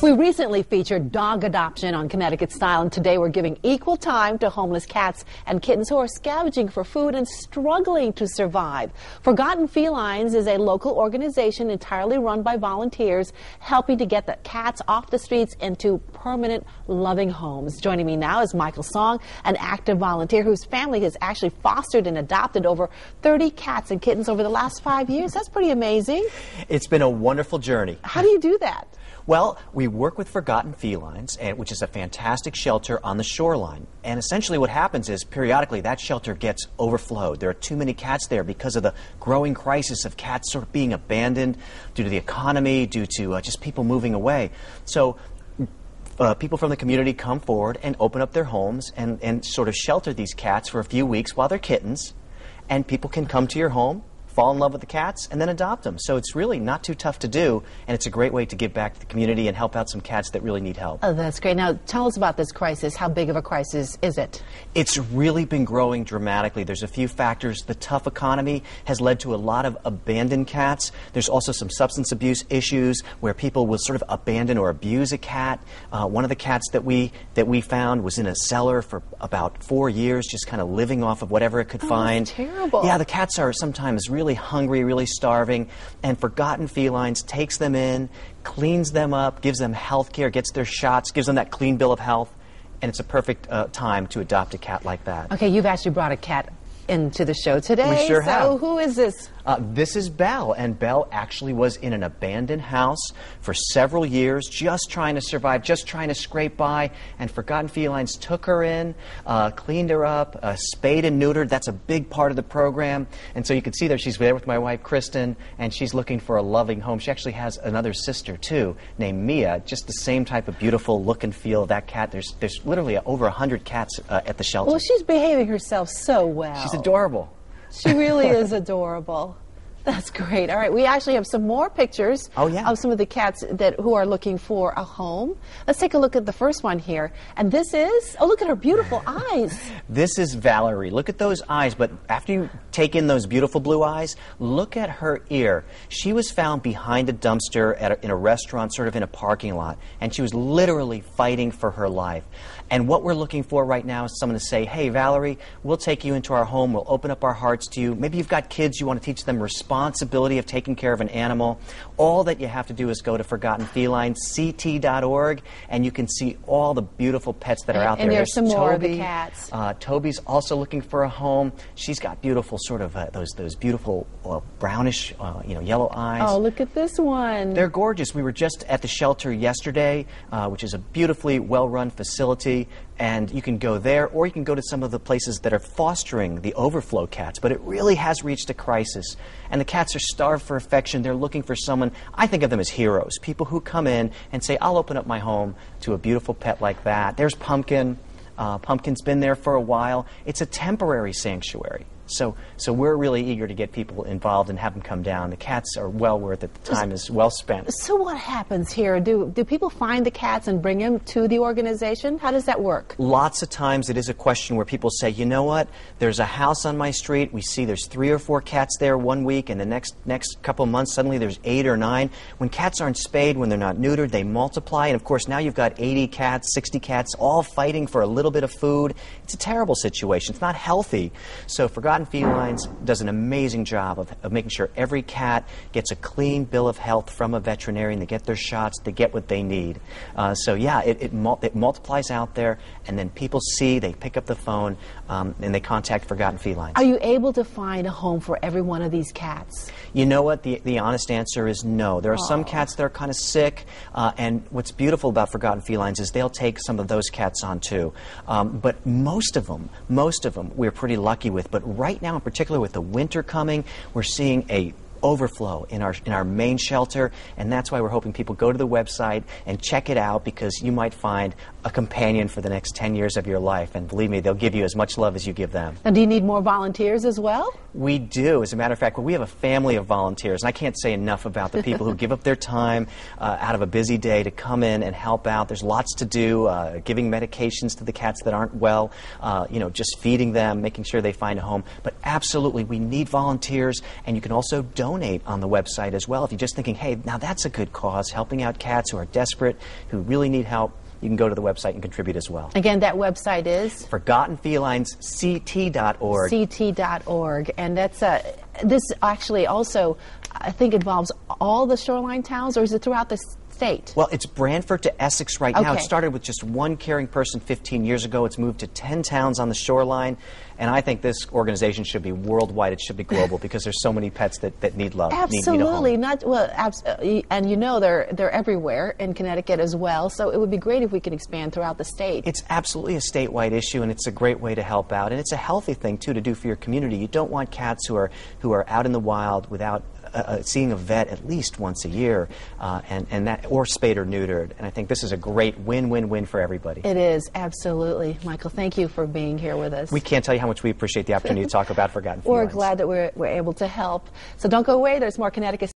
We recently featured dog adoption on Connecticut Style, and today we're giving equal time to homeless cats and kittens who are scavenging for food and struggling to survive. Forgotten Felines is a local organization entirely run by volunteers, helping to get the cats off the streets into permanent, loving homes. Joining me now is Michael Song, an active volunteer whose family has actually fostered and adopted over 30 cats and kittens over the last 5 years. That's pretty amazing. It's been a wonderful journey. How do you do that? Well, we work with Forgotten Felines, which is a fantastic shelter on the shoreline. And essentially what happens is periodically that shelter gets overflowed. There are too many cats there because of the growing crisis of cats sort of being abandoned due to the economy, due to just people moving away. So people from the community come forward and open up their homes and sort of shelter these cats for a few weeks while they're kittens. And people can come to your home, fall in love with the cats, and then adopt them. So it's really not too tough to do, and it's a great way to give back to the community and help out some cats that really need help. Oh, that's great. Now, tell us about this crisis. How big of a crisis is it? It's really been growing dramatically. There's a few factors. The tough economy has led to a lot of abandoned cats. There's also some substance abuse issues where people will sort of abandon or abuse a cat. One of the cats that we found was in a cellar for about 4 years, just kind of living off of whatever it could find. That's terrible. Yeah, the cats are sometimes really hungry, really starving, and Forgotten Felines takes them in, cleans them up, gives them health care, gets their shots, gives them that clean bill of health, and it's a perfect time to adopt a cat like that. Okay, you've actually brought a cat into the show today. We sure have. So who is this? This is Belle, and Belle actually was in an abandoned house for several years, just trying to survive, just trying to scrape by, and Forgotten Felines took her in, cleaned her up, spayed and neutered. That's a big part of the program, and so you can see there she's there with my wife, Kristen, and she's looking for a loving home. She actually has another sister, too, named Mia, just the same type of beautiful look and feel of that cat. There's literally over 100 cats at the shelter. Well, she's behaving herself so well. She's adorable. She really is adorable. That's great. All right, we actually have some more pictures of some of the cats who are looking for a home. Let's take a look at the first one here. And this is, oh, look at her beautiful eyes. This is Valerie. Look at those eyes, but after you take in those beautiful blue eyes, look at her ear. She was found behind a dumpster in a restaurant, sort of in a parking lot, and she was literally fighting for her life. And what we're looking for right now is someone to say, hey, Valerie, we'll take you into our home, we'll open up our hearts to you. Maybe you've got kids, you want to teach them responsibility of taking care of an animal. All that you have to do is go to ForgottenFelines.ct.org, and you can see all the beautiful pets that are out there. And there's some more of the Toby. cats. Toby's also looking for a home. She's got beautiful sort of those beautiful brownish, yellow eyes. Oh, look at this one. They're gorgeous. We were just at the shelter yesterday, which is a beautifully well-run facility. And you can go there, or you can go to some of the places that are fostering the overflow cats. But it really has reached a crisis. And the cats are starved for affection. They're looking for someone, I think of them as heroes, people who come in and say, I'll open up my home to a beautiful pet like that. There's Pumpkin. Pumpkin's been there for a while. It's a temporary sanctuary. So we're really eager to get people involved and have them come down. The cats are well worth it. The time is well spent. So what happens here? Do people find the cats and bring them to the organization? How does that work? Lots of times it is a question where people say, you know what, there's a house on my street. We see there's 3 or 4 cats there one week, and the next couple of months suddenly there's 8 or 9. When cats aren't spayed, when they're not neutered, they multiply. And of course now you've got 80 cats, 60 cats, all fighting for a little bit of food. It's a terrible situation. It's not healthy. So Forgotten Felines does an amazing job of making sure every cat gets a clean bill of health from a veterinarian. They get their shots. They get what they need. So yeah, it multiplies out there, and then people see, they pick up the phone, and they contact Forgotten Felines. Are you able to find a home for every one of these cats? You know what? The honest answer is no. There are some cats that are kind of sick, and what's beautiful about Forgotten Felines is they'll take some of those cats on too. But most of them we're pretty lucky with. But right now, in particular, with the winter coming, we're seeing a overflow in our main shelter, and that's why we're hoping people go to the website and check it out, because you might find a companion for the next 10 years of your life, and believe me, they'll give you as much love as you give them. And do you need more volunteers as well? We do. As a matter of fact, we have a family of volunteers, and I can't say enough about the people who give up their time out of a busy day to come in and help out. There's lots to do, giving medications to the cats that aren't well, just feeding them, making sure they find a home. But absolutely, we need volunteers, and you can also donate on the website as well. If you're just thinking, hey, now that's a good cause, helping out cats who are desperate, who really need help, you can go to the website and contribute as well. Again, that website is? ForgottenFelinesCT.org. CT.org. And that's, this actually also, I think, involves all the shoreline towns, or is it throughout the state? Well, it's Brantford to Essex right now. Okay. It started with just one caring person 15 years ago. It's moved to 10 towns on the shoreline. And I think this organization should be worldwide. It should be global because there's so many pets that need love. Absolutely. Need And you know they're everywhere in Connecticut as well. So it would be great if we could expand throughout the state. It's absolutely a statewide issue, and it's a great way to help out. And it's a healthy thing, too, to do for your community. You don't want cats who are out in the wild without seeing a vet at least once a year, or spayed or neutered. And I think this is a great win-win-win for everybody. It is, absolutely. Michael, thank you for being here with us. We can't tell you how much we appreciate the opportunity to talk about Forgotten Felines. We're glad that we're able to help. So don't go away. There's more Connecticut